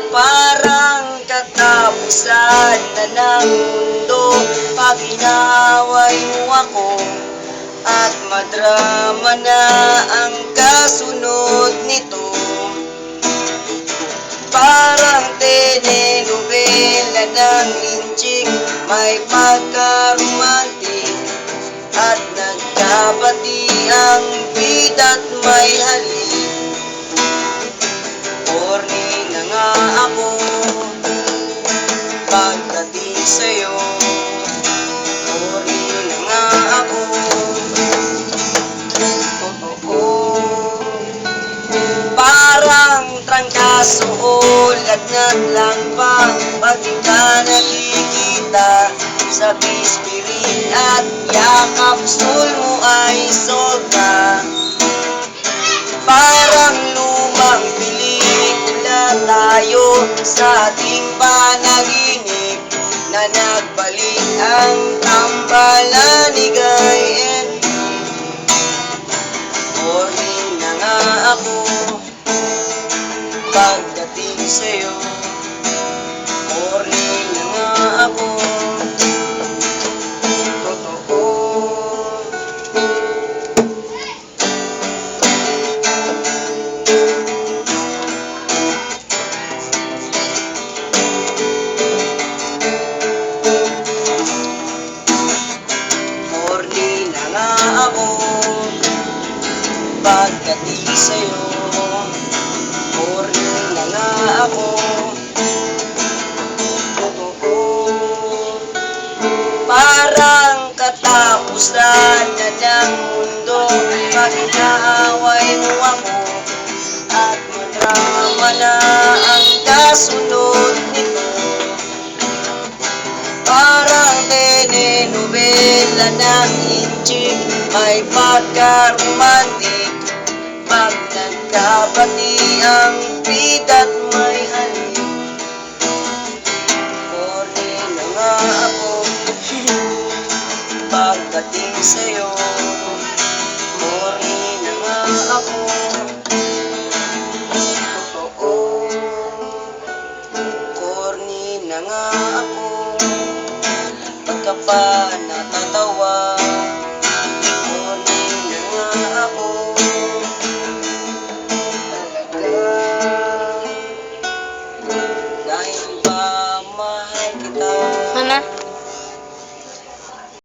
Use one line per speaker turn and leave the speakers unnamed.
Parang katapusan na ng mundo pag inaaway mo ako, at madrama na ang kasunod nito. Parang telenovela ng linchik, may pagka-romantic, at nagkabati ang bida't may halik. Horny na nga ako pagdating sa'yo. Horny na nga ako, totoo. Parang trangkaso o lagnat lang ba pag di ka nakikita sa bispirin at yakap sul mo ay sobra. Parang lumang pelikula tayo sa ating panaginip, na nagbalik ang tambalan ni Guy and horny na nga ako pagdating sa'yo. Horny na nga ako, totoo. Horny na nga ako pagdating sa'yo. Horny na nga ako, totoo. Parang katapusan na ng mundo pag inaaway mo ako, at madrama na ang kasunod nito. Parang telenovela ng linchik, may pagka-romantic, pag nagkabati ang bida't may halik. Horny na nga ako pagdating sa'yo.